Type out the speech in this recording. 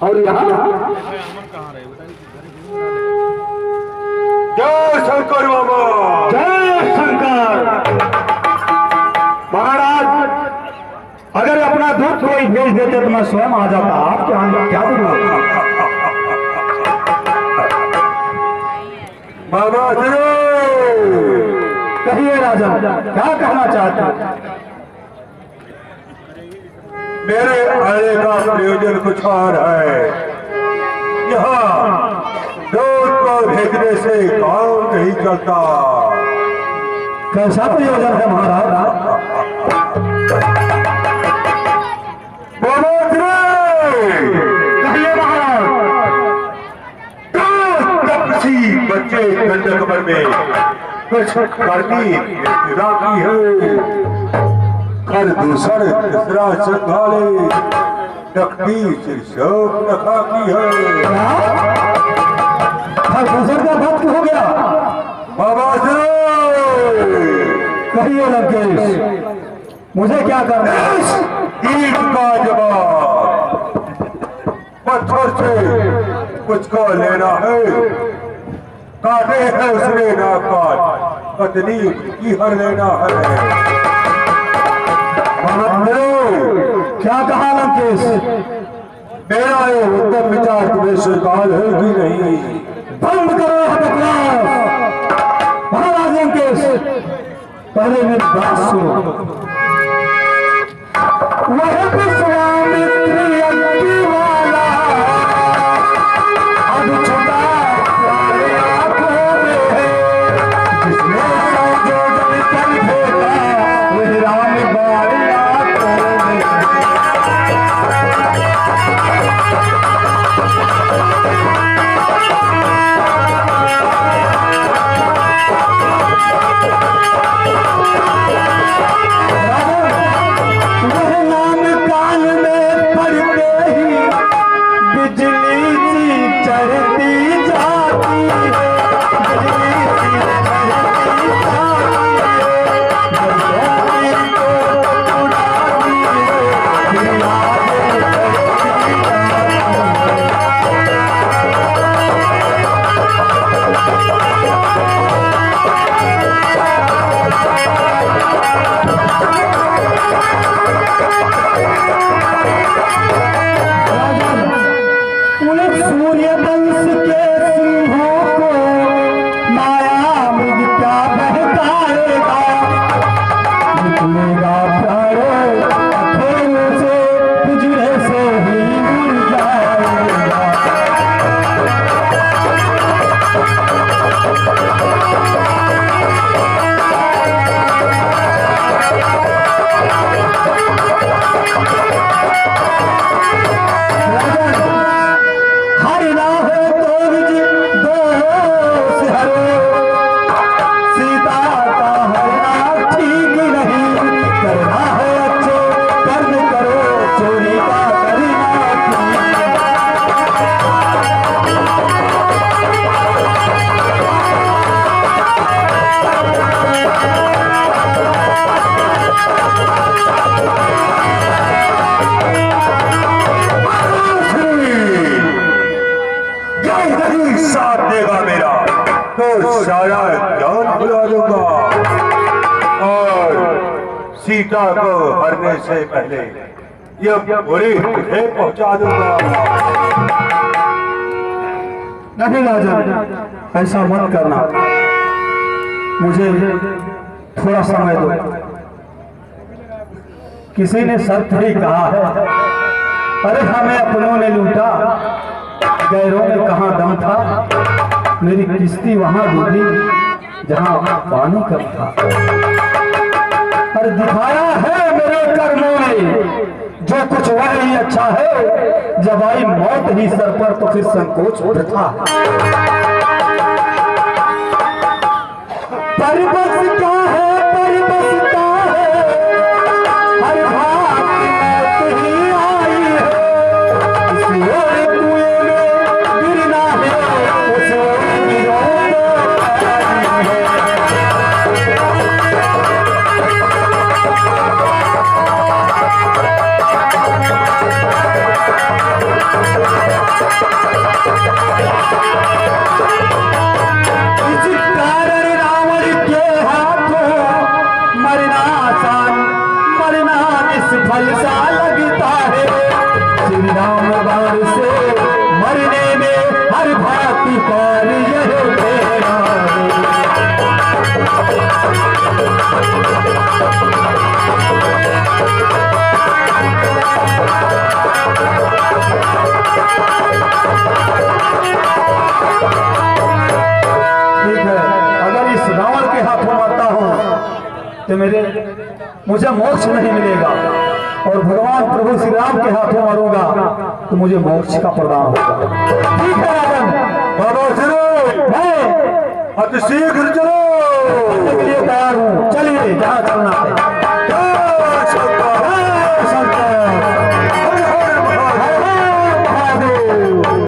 और यहाँ जय शंकर बाबा, जय शंकर महाराज। अगर अपना दूध कोई भेज देते तो मैं स्वयं आ जाता। आप क्या बाबा कहिए राजा, क्या कहना चाहते हैं? मेरे आने का प्रयोजन कुछ और है। यहाँ दूध को भेजने से काम नहीं चलता। कैसा प्रयोजन है महाराज? कहिए महाराज। तपसी बच्चे गंडक में कुछ करनी राखी है। कर दूसर तीसरा संभाले रखती शीर्षक रखा की है। दूसर का भक्त हो गया बाबा कहिए लंकेश, मुझे क्या करना है? ईट का जवाब पत्थर से कुछ को लेना है। काटे है उसने ना काट, पत्नी की हर लेना है। क्या कहा लंकेश? मेरा ये उत्तम विचार तुम्हें स्वीकार है कि नहीं? बंद करो बकवास महाराज लंकेश। पहले मेरी बात सुनो। वह विश्वामित्र यज्ञ वाला अब छुटा सारे आंखों में है। जिसने संजोग कर फेंका वह राम बाण सारा ज्ञान भुला दूंगा और सीता को हरने से पहले यह बुरी तुझे पहुंचा दूंगा। नहीं राजा, ऐसा मत करना। मुझे थोड़ा समय दो। किसी ने शर्त ही कहा है। अरे हमें अपनों ने लूटा, गैरों में कहाँ दम था। मेरी किस्ती वहां डूबी जहां पानी कम था। और दिखाया है मेरे कर्मों ने जो तो कुछ वह ही अच्छा है, जब आई मौत ही सर पर तो फिर संकोच वृथा। पर बस क्या है, पर बस क्या है, हर भाग मौत ही आई है। इस ओर कुएं में गिरना है, उस ओर गिरोगे आई है। इस कारण रावण के हाथों मरना आसान, मरना निष्फल सा लगता है। श्री राम बाण से मरने में हर भांति कार्य यह तेरा है। ठीक है, अगर इस रावण के हाथों मरता हूं तो मुझे मोक्ष नहीं मिलेगा, और भगवान प्रभु श्री राम के हाथों मरूंगा तो मुझे मोक्ष का प्रदान होगा। ठीक है रावण, बाबा चलो, मैं अति शीघ्र चलो। के लिए तैयार हूं, चलिए जहां चलना है।